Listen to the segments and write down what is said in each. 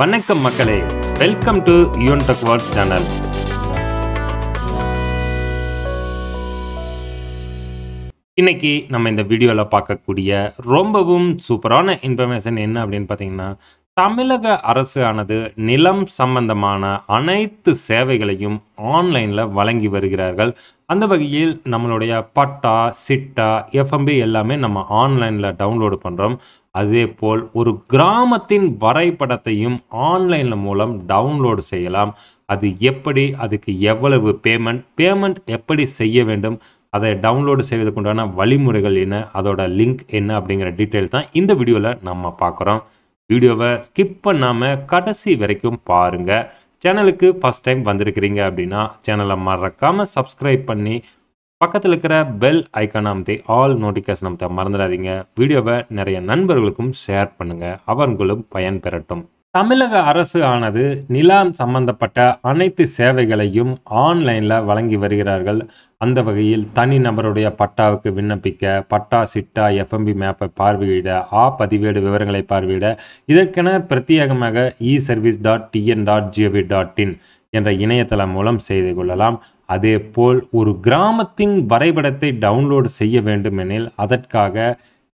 வணக்கம் மக்களே, welcome to Yuvan tech world channel. இன்னைக்கு நம்ம இந்த வீடியோவில் பார்க்கக்கூடிய ரொம்பவும் சூப்பரான இன்ஃபர்மேஷன் என்ன அப்படின்னு பார்த்தீங்கன்னா, தமிழக அரசு ஆனது நிலம் சம்பந்தமான அனைத்து சேவைகளையும் ஆன்லைனில் வழங்கி வருகிறார்கள். அந்த வகையில் நம்மளுடைய பட்டா, சிட்டா, எஃப்எம்பி எல்லாமே நம்ம ஆன்லைனில் டவுன்லோடு பண்ணுறோம். அதே போல் ஒரு கிராமத்தின் வரைபடத்தையும் ஆன்லைனில் மூலம் டவுன்லோடு செய்யலாம். அது எப்படி, அதுக்கு எவ்வளவு பேமெண்ட் எப்படி செய்ய வேண்டும், அதை டவுன்லோடு செய்வதற்குண்டான வழிமுறைகள் என்ன, அதோட லிங்க் என்ன அப்படிங்கிற டீட்டெயில் தான் இந்த வீடியோவில் நம்ம பார்க்குறோம். வீடியோவை ஸ்கிப் பண்ணாமல் கடைசி வரைக்கும் பாருங்கள். சேனலுக்கு ஃபஸ்ட் டைம் வந்திருக்கிறீங்க அப்படின்னா சேனலை மறக்காமல் சப்ஸ்கிரைப் பண்ணி பக்கத்தில் இருக்கிற பெல் ஐக்கான் அமைத்து ஆல் நோட்டிஃபிகேஷன் அமைத்த மறந்துடாதீங்க. வீடியோவை நிறைய நண்பர்களுக்கும் ஷேர் பண்ணுங்கள், அவர்களும் பயன் பெறட்டும். தமிழக அரசு ஆனது நிலம் சம்பந்தப்பட்ட அனைத்து சேவைகளையும் ஆன்லைனில் வழங்கி வருகிறார்கள். அந்த வகையில் தனிநபருடைய பட்டாவுக்கு விண்ணப்பிக்க, பட்டா, சிட்டா, எஃப்எம்பி மேப்பை பார்வையிட, பதிவேடு விவரங்களை பார்வையிட இதற்கென பிரத்யேகமாக eservice.tn.gov.in என்ற இணையதளம் மூலம் செய்து கொள்ளலாம். அதே போல் ஒரு கிராமத்தின் வரைபடத்தை டவுன்லோடு செய்ய வேண்டுமெனில் அதற்காக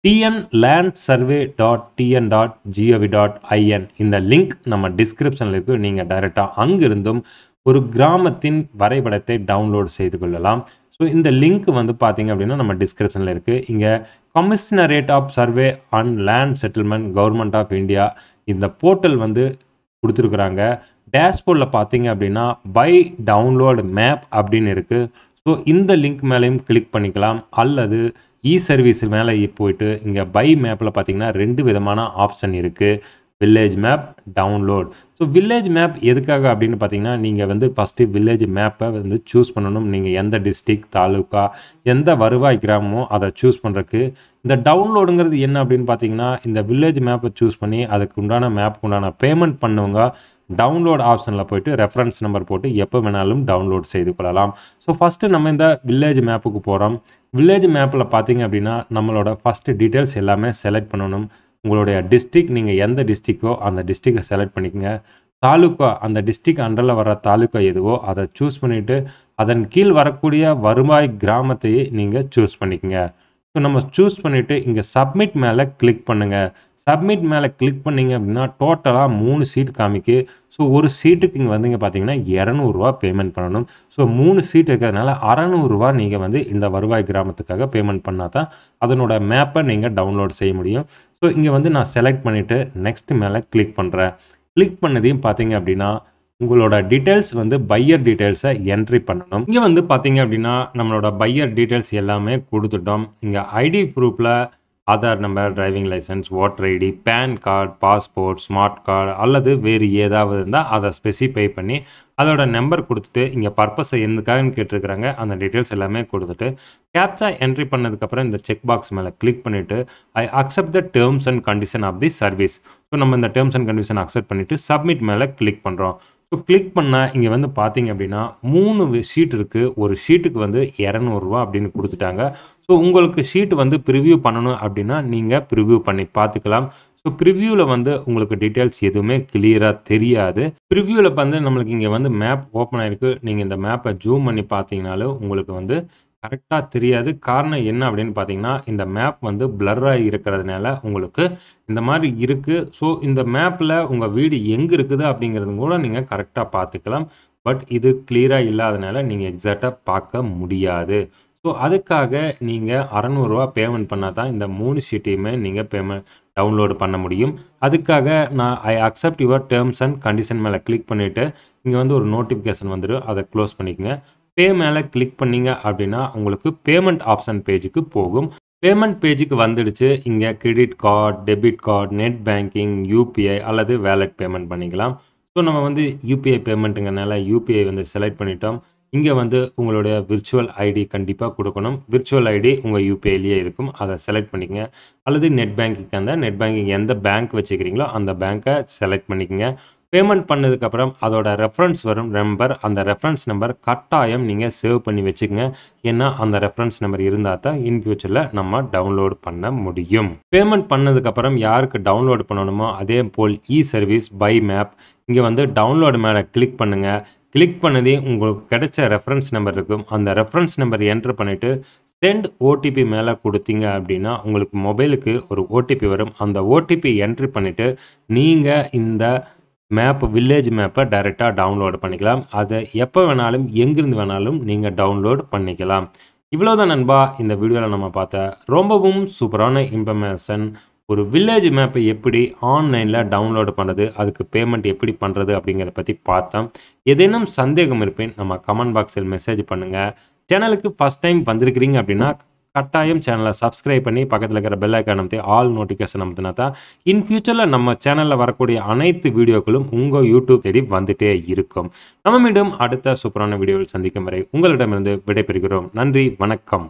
tnlandsurvey.tn.gov.in இந்த லிங்க் நம்ம டிஸ்கிரிப்ஷனில் இருக்குது. நீங்கள் டைரெக்டாக அங்கிருந்தும் ஒரு கிராமத்தின் வரைபடத்தை டவுன்லோடு செய்து கொள்ளலாம். ஸோ இந்த லிங்க் பார்த்தீங்க அப்படின்னா நம்ம டிஸ்கிரிப்ஷனில் இருக்குது. இங்கே commissionerate of survey and land settlement government of India இந்த போர்ட்டல் கொடுத்துருக்குறாங்க. டேஷ்போர்டில் பார்த்தீங்க அப்படின்னா பை டவுன்லோடு மேப் அப்படின்னு இருக்குது. ஸோ இந்த லிங்க் மேலேயும் கிளிக் பண்ணிக்கலாம். அல்லது சர்வீஸ் மேலே போயிட்டு இங்கே பை மேப்பில் பார்த்தீங்கன்னா 2 விதமான ஆப்ஷன் இருக்குது. Village map, download. So village map எதுக்காக அப்படின்னு பார்த்தீங்கன்னா, நீங்கள் ஃபஸ்ட்டு வில்லேஜ் மேப்பை சூஸ் பண்ணணும். நீங்கள் எந்த டிஸ்ட்ரிக்ட், தாலுக்கா, எந்த வருவாய் கிராமமோ அதை சூஸ் பண்ணுறதுக்கு. இந்த டவுன்லோடுங்கிறது என்ன அப்படின்னு பார்த்தீங்கன்னா, இந்த வில்லேஜ் மேப்பை சூஸ் பண்ணி அதுக்கு உண்டான மேப்புக்கு உண்டான பேமெண்ட் பண்ணுவங்க டவுன்லோட் ஆப்ஷனில் போய்ட்டு ரெஃபரன்ஸ் நம்பர் போட்டு எப்போ வேணாலும் டவுன்லோட் செய்து கொள்ளலாம். ஸோ ஃபஸ்ட்டு நம்ம இந்த வில்லேஜ் மேப்புக்கு போகிறோம். வில்லேஜ் மேப்பில் பார்த்தீங்க அப்படின்னா நம்மளோட ஃபஸ்ட்டு டீட்டெயில்ஸ் எல்லாமே செலக்ட் பண்ணணும். உங்களுடைய டிஸ்ட்ரிக்ட், நீங்கள் எந்த டிஸ்ட்ரிக்கோ அந்த டிஸ்ட்ரிக்டை செலக்ட் பண்ணிக்கோங்க. தாலுக்கா, அந்த டிஸ்ட்ரிக்ட் அண்டரில் வர தாலுக்கா எதுவோ அதை சூஸ் பண்ணிவிட்டு அதன் கீழ் வரக்கூடிய வருவாய் கிராமத்தையே நீங்கள் சூஸ் பண்ணிக்கோங்க. ஸோ நம்ம சூஸ் பண்ணிவிட்டு இங்கே சப்மிட் மேலே கிளிக் பண்ணுங்கள். சப்மிட் மேலே கிளிக் பண்ணிங்க அப்படின்னா டோட்டலாக 3 சீட் காமிக்கு. ஸோ ஒரு சீட்டுக்கு இங்கே பார்த்தீங்கன்னா 200 பேமெண்ட் பண்ணணும். ஸோ 3 சீட் இருக்கிறதுனால 600 நீங்கள் இந்த வருவாய் கிராமத்துக்காக பேமெண்ட் பண்ணால் தான் அதனோட மேப்பை நீங்கள் டவுன்லோட் செய்ய முடியும். ஸோ இங்கே நான் செலக்ட் பண்ணிவிட்டு நெக்ஸ்ட் மேலே கிளிக் பண்ணுறேன். கிளிக் பண்ணதையும் பார்த்தீங்க அப்படின்னா உங்களோட டீட்டெயில்ஸ் பையர் டீட்டெயில்ஸை என்ட்ரி பண்ணணும். இங்கே பார்த்தீங்க அப்படின்னா நம்மளோட பையர் டீட்டெயில்ஸ் எல்லாமே கொடுத்துட்டோம். இங்கே ஐடி ப்ரூஃபில் Aadhaar number, driving licence, voter ID, PAN card, passport, smart card அல்லது வேறு ஏதாவது இருந்தால் அதை ஸ்பெசிஃபை பண்ணி அதோட நம்பர் கொடுத்துட்டு இங்கே பர்பஸை எதுக்காகன்னு கேட்டிருக்கிறாங்க. அந்த டீட்டெயில்ஸ் எல்லாமே கொடுத்துட்டு கேப்சா என்ட்ரி பண்ணதுக்கப்புறம் இந்த செக் பாக்ஸ் மேலே கிளிக் பண்ணிவிட்டு I accept the terms and condition of the service. So நம்ம இந்த டேர்ம்ஸ் அண்ட் கண்டிஷன் அக்செப்ட் பண்ணிவிட்டு சப்மிட் மேலே கிளிக் பண்ணுறோம். ஸோ கிளிக் பண்ணால் இங்கே பார்த்தீங்க அப்படின்னா 3 ஷீட் இருக்குது. ஒரு ஷீட்டுக்கு 200 அப்படின்னு கொடுத்துட்டாங்க. ஸோ உங்களுக்கு ஷீட் ப்ரிவ்யூ பண்ணணும் அப்படின்னா நீங்கள் ப்ரிவ்யூ பண்ணி பார்த்துக்கலாம். ஸோ ப்ரிவ்யூவில் உங்களுக்கு டீட்டெயில்ஸ் எதுவுமே கிளியராக தெரியாது. ப்ரிவ்யூவில் நம்மளுக்கு இங்கே மேப் ஓப்பன் ஆகிருக்கு. நீங்கள் இந்த மேப்பை ஜூம் பண்ணி பார்த்தீங்கனாலும் உங்களுக்கு கரெக்டாக தெரியாது. காரணம் என்ன அப்படின்னு பார்த்தீங்கன்னா, இந்த மேப் பிளர்ராக இருக்கிறதுனால உங்களுக்கு இந்த மாதிரி இருக்குது. ஸோ இந்த மேப்பில் உங்கள் வீடு எங்கே இருக்குது அப்படிங்கிறது கூட நீங்கள் கரெக்டாக பார்த்துக்கலாம். பட் இது கிளியராக இல்லாதனால நீங்கள் எக்ஸாக்டாக பார்க்க முடியாது. ஸோ அதுக்காக நீங்கள் 600 பேமெண்ட் பண்ணால் தான் இந்த 3 ஷீட்டையுமே நீங்கள் பேமெண்ட் டவுன்லோடு பண்ண முடியும். அதுக்காக நான் I accept your terms and condition மேலே கிளிக் பண்ணிவிட்டு இங்கே ஒரு நோட்டிஃபிகேஷன் வந்துடும். அதை க்ளோஸ் பண்ணிக்கோங்க. பே மேலே கிளிக் பண்ணிங்க அப்படின்னா உங்களுக்கு பேமெண்ட் ஆப்ஷன் பேஜுக்கு போகும். பேமெண்ட் பேஜுக்கு வந்துடுச்சு. இங்கே credit card, debit card, net banking, UPI அல்லது வேலெட் பேமெண்ட் பண்ணிக்கலாம். ஸோ நம்ம யூபிஐ பேமெண்ட்டுங்கிறனால யூபிஐ செலக்ட் பண்ணிட்டோம். இங்கே உங்களுடைய விர்ச்சுவல் ஐடி கண்டிப்பாக கொடுக்கணும். விர்ச்சுவல் ஐடி உங்கள் யூபிஐலேயே இருக்கும், அதை செலக்ட் பண்ணிக்கங்க. அல்லது நெட் பேங்கிங் நெட் பேங்கிங் எந்த பேங்க் வச்சுக்கிறீங்களோ அந்த பேங்க்கை செலக்ட் பண்ணிக்கங்க. பேமெண்ட் பண்ணதுக்கப்புறம் அதோட ரெஃபரன்ஸ் வரும் நம்பர், அந்த ரெஃபரன்ஸ் நம்பர் கட்டாயம் நீங்கள் சேவ் பண்ணி வச்சுக்கங்க. ஏன்னா அந்த ரெஃபரன்ஸ் நம்பர் இருந்தால் தான் இன் ஃபியூச்சரில் நம்ம டவுன்லோட் பண்ண முடியும். பேமெண்ட் பண்ணதுக்கப்புறம் யாருக்கு டவுன்லோட் பண்ணணுமோ அதே போல் சர்வீஸ் பை மேப் இங்கே வந்து டவுன்லோடு மேலே கிளிக் பண்ணுங்கள். கிளிக் பண்ணதே உங்களுக்கு கிடைச்ச ரெஃபரன்ஸ் நம்பர் இருக்கும். அந்த ரெஃபரன்ஸ் நம்பர் என்ட்ரு பண்ணிவிட்டு சென்ட் ஓடிபி மேலே கொடுத்தீங்க அப்படின்னா உங்களுக்கு மொபைலுக்கு ஒரு ஓடிபி வரும். அந்த ஓடிபி என்ட்ரி பண்ணிவிட்டு நீங்கள் இந்த வில்லேஜ் மேப்பை டைரெக்டாக டவுன்லோட் பண்ணிக்கலாம். அதை எப்போ வேணாலும் எங்கிருந்து வேணாலும் நீங்கள் டவுன்லோட் பண்ணிக்கலாம். இவ்வளோதான் நண்பா இந்த வீடியோவில் நம்ம பார்த்த ரொம்பவும் சூப்பரான இன்ஃபர்மேஷன். ஒரு வில்லேஜ் மேப்பை எப்படி ஆன்லைனில் டவுன்லோடு பண்ணுறது, அதுக்கு பேமெண்ட் எப்படி பண்ணுறது அப்படிங்கிறத பற்றி பார்த்தோம். ஏதேனும் சந்தேகம் இருப்பேன் நம்ம கமெண்ட் பாக்ஸில் மெசேஜ் பண்ணுங்கள். சேனலுக்கு ஃபஸ்ட் டைம் வந்திருக்கிறீங்க அப்படின்னா கட்டாயம் சேனலை சப்ஸ்கிரைப் பண்ணி பக்கத்தில் இருக்கிற பெல் ஐக்கான் அமைத்து ஆல் நோட்டிஃபிகேஷன் அமைத்தினா தான் இன் ஃபியூச்சரில் நம்ம சேனலில் வரக்கூடிய அனைத்து வீடியோக்களும் உங்கள் யூடியூப் தேடி வந்துட்டே இருக்கும். நம்ம மீண்டும் அடுத்த சூப்பரான வீடியோவில் சந்திக்கும் வரை உங்களிடமிருந்து விடைபெறுகிறோம். நன்றி, வணக்கம்.